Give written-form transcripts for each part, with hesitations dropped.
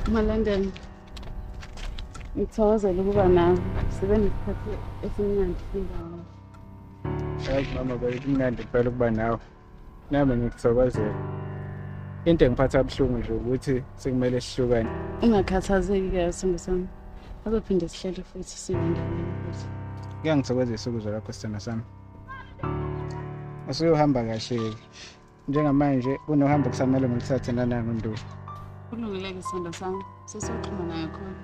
Malandeni. Ngithokozela ukuba nawe. Sibe nesikhathi esimnandi sindawo. Hayi mama kumnandi phela ukuba nawe. Nami ngikuthokozela. Into engiphatha kabuhlungu nje ukuthi sekumele sihlukane. Ungakhathazeki-ke sithando sami. Azophinde sihlele futhi sibe ndawonye futhi. Kuyangithokozisa ukuzwa lakho sithando sami. Usuyohamba kahle. Njengamanje unohambo kusamele ngilithathe nananga uNdlovu. Kulungile-ke sithando sami. Sesiyoxhuma naye khona.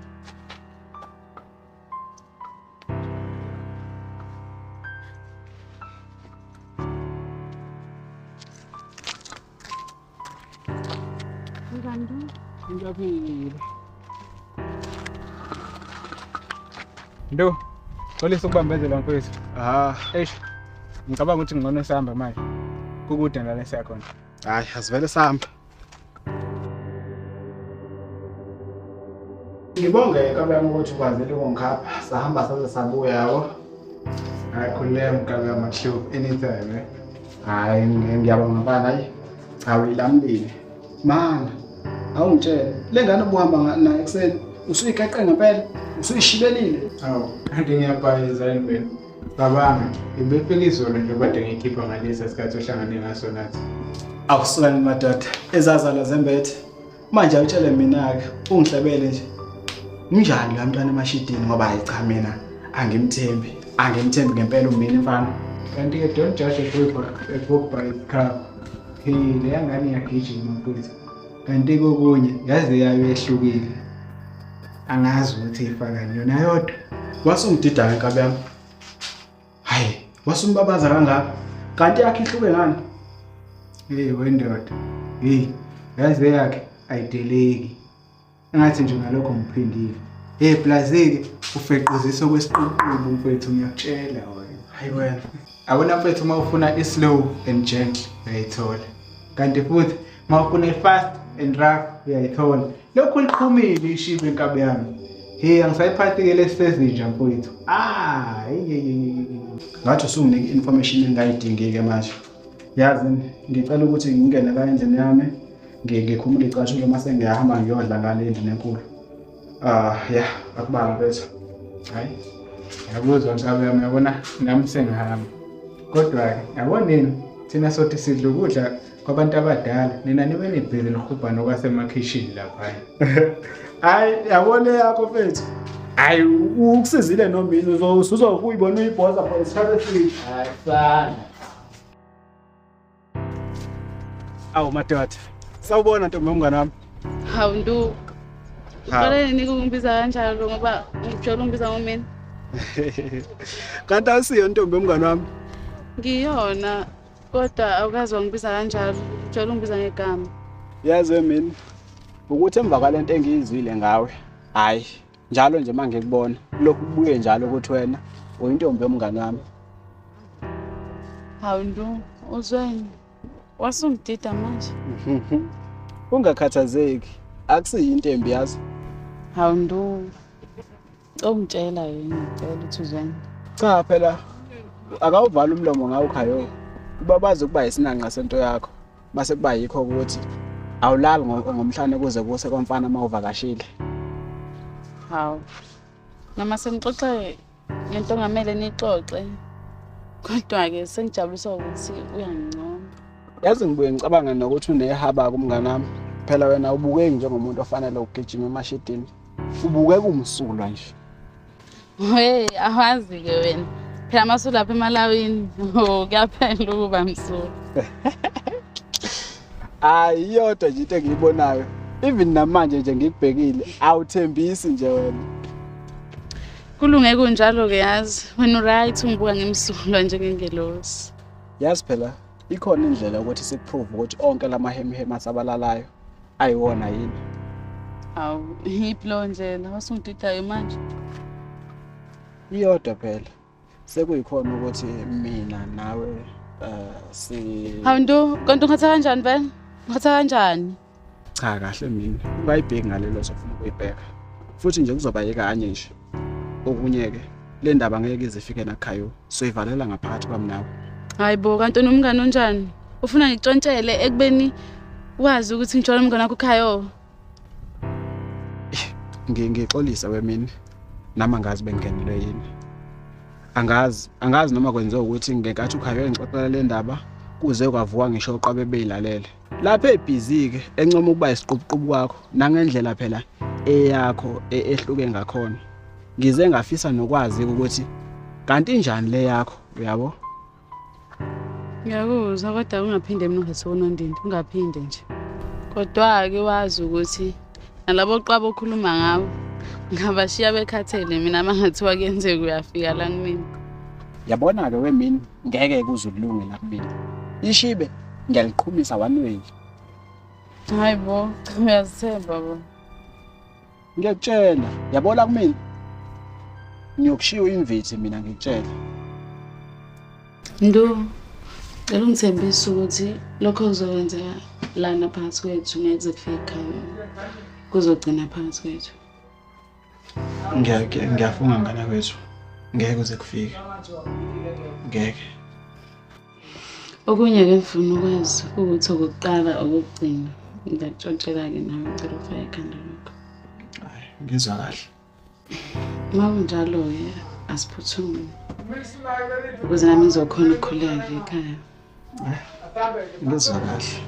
Ngiyaphi? Ndo, xolisa ukubambezela mfowethu. Ngicabanga ukuthi ngcono sihamba manje. Kukude ngale siyakhona. Hayi, asivele sihamba. Ngibonge kabami ukuthi ukwazile ukungikhapha. Sahamba saze sabuya yabo. Hayi khululeka mkaka Mahlubu anytime. Hayi, ngiyabonga bana hayi. Awuyilamlile. Mana, awungitshela. Le ngane obuhamba naye ekseni, usuyiqeqe ngempela, usuyishibelile. Awu, kanti ngiyaphayiza yini? Cabanga, ibefika izolo nje kade ngikhipha ngalesi sikhathi ohlangane ngaso nathi. Awusukani madoda, ezazala zembethe. Manje awutshele mina-ke, ungihlebele nje. Unjani la mntwana emashidini ngoba hayi cha mina angimthembi ngempela umini mfana. Kanti-ke don't judge a book by its cover. Le yangane iyagijima mfowethu. Kanti kokunye yaze yayo ehlukile. Angazi ukuthi ifakani yona yodwa. Wasungidida ngenkabi yami. Hayi, wasumbabaza kangaka. Kanti yakhe ihluke ngani? Hey wendoda. Hey, yaze yakhe ayideleki. Engathi nje ngalokho ngiphindile. Hey plazike ufequzisa kwesiququbu mfowethu ngiyakutshela wena. Hayi wena. Awona mfowethu uma ufuna i-slow and gentle uyayithola. Kanti futhi uma ufuna i-fast and rough uyayithola. Lokhu liqhumile ishibe inkabi yami. Hey angisayiphathi-ke lesisezinja mfowethu. Ngathi usunginike information engayidingi-ke manje. Yazi ngicela ukuthi ngingene la endlini yami. Ngikhumule icashulo mase ngiyahamba ngiyodla ngale endlini enkulu. Akubanga bethu. Hayi. Ngiyakuzwa nkabi yami yabona nami sengihamba. Kodwa-ke yabona nini thina sothi sidla ukudla kwabantu abadala nina nibe nibhizi nihubhana okwasemakhishini lapha. Hayi yabona yakho mfethu. Hayi ukusizile nomini uzokuyibona uyibhoza for isikhathi eside. Hayi sana. Awu madoda. Sawubona ntombi umngane wami. Hawu Ndu. Uqale nini ukungibiza kanjalo ngoba ngijolo ungibiza ngomini? Kanti awusiyo ntombi umngane wami. Ngiyona kodwa awukazi wangibiza kanjalo. Ngijolo ungibiza ngegama. Yazi mina ukuthi emva kwalento engiyizwile ngawe. Hayi, njalo nje mangikubona lokhu kubuye njalo ukuthi wena uyintombi yomngane wami. Hawu Ndu, uzweni. Wasungidida manje. Ungakhathazeki, akusiyinto embi yazi. Hawu Ndu. Ongitshela yini ngicela ukuthi uzweni. Cha phela akawuvala umlomo ngawo khayo. Kuba bazi ukuba isinanqa sento yakho. Mase kuba yikho ukuthi awulali ngomhlanje kuze kuse kwamfana mawuvakashile. Hawu. Noma sengixoxe ngento ngamele nixoxe. Kodwa-ke sengijabuliswa ukuthi uyangincoma. Yazi ngibuye ngicabanga nokuthi unehaba kumngane wami. Phela wena ubukeki njengomuntu ofanele ukugijima emashidini. Ubukeka umsulwa nje. Hey, awazi-ke wena. Phela masu lapha emalawini. Kuyaphela ukuba msulwa. Hayi yodwa nje into engiyibonayo. Even namanje nje ngikubhekile awuthembisi nje wena. Kulunge kunjalo-ke yazi. Wena uright ungibuka ngimsulwa njengengelosi. Yazi phela ikhona indlela ukuthi sikuprove ukuthi onke lamahemihema asabalalayo ayiwona yini. Awu, iplo ndlela wasungidida manje. Iyodwa phela sekuyikhona ukuthi mina nawe si Hawu Ndu, kanti ungathatha kanjani vele? Ungathatha kanjani? Cha kahle mina. Ungayibheki ngalelo sofuna ukuyibheka. Futhi nje kuzoba yikanye nje. Okunye-ke le ndaba ngeke ize ifike nakhayo. Soyivalela ngaphakathi kwami nawe. Hayibo, kanti unomngane onjani? Ufuna ngitshontshele ekubeni wazi ukuthi ngithola umngane wakho khayo. ngixolisa wemini nama ngazi bengenelwe yini. Angazi noma kwenziwa ukuthi ngekathi ukhayo ngixoxela le ndaba kuze kwavuka ngisho uqabe beyilalele. Lapha ebhizi ke encoma ukuba isiqubuqubu kwakho nangendlela phela eyakho ehluke ngakhona. Ngize ngafisa nokwazi ukuthi kanti njani le yakho uyabo? Ngiyakuzwa kodwa ungaphinde mina ungathona ndindi ungaphinde nje. Kodwa ke wazi ukuthi nalabo qaba okhuluma ngabo ngabashiya bekhathele mina mangathiwa kuyenzeka uyafika la kimi. Yabona ke wemini ngeke kuzulunge la kumina. Ishibe ngiyaliqhumisa one way. Hayibo, uyazithemba bo. Ngiyakutshela, yabona kumina. Ngiyokushiya invite mina ngikutshela. Ndo ngeke ngithembise ukuthi lokho kuzokwenzeka lana phakathi kwethu ngeke kufike ekhaya. Kuzogcina phakathi kwethu. Ngiyafunga ngana kwethu. Ngeke kuze kufike. Ngeke. Okunye ke ngifuna ukwazi ukuthi okokuqala okugcina ngiyakutshontshela ke nawe ngicela ufake ekhanda lokho. Hayi, ngizwa kahle. Uma kunjalo ke asiphuthume. Ukuze nami ngizokhona ukukhuleka ekhaya. Ngizwa kahle.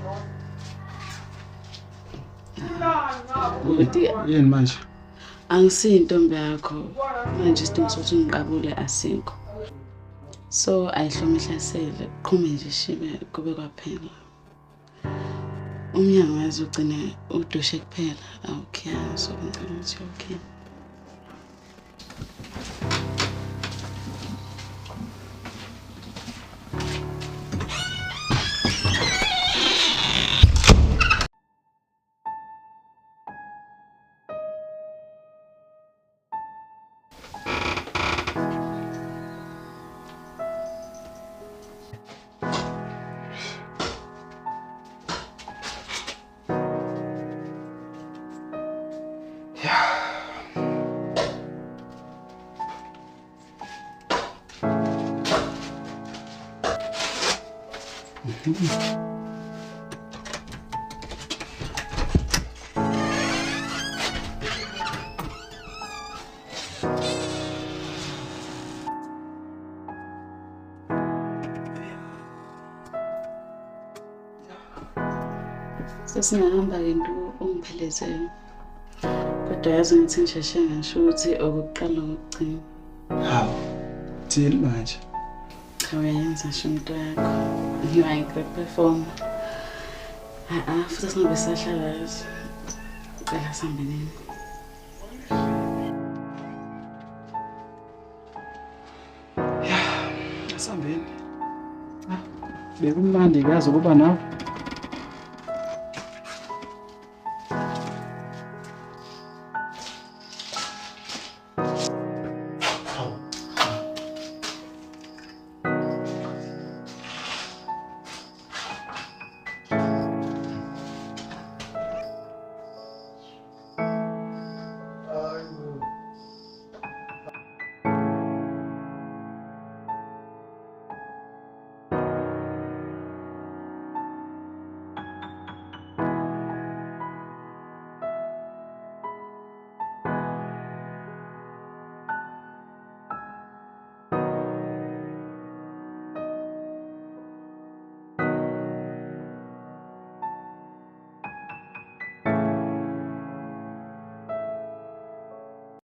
Uthi Yini manje? angisiyintombi yakho manje isidingo sokuthi ngiqabule asikho. So ayihlomihlasele qhume nje shibe kube kwaphela. Umnyango wazi ugcina udushe kuphela okay so ngicela ukuthi okay. Sesingahamba ke nto ungiphelezele. Kodwa yazi ngithi ngisheshe ngisho ukuthi okuqala ukugcina. Hawu. Thini manje? Cha uyayenza sho into yakho. You are a great performer. Futhi singabe sahlala yazi. Cela sambe nini. Asambeni. Bekumnandi kazi ukuba nawe.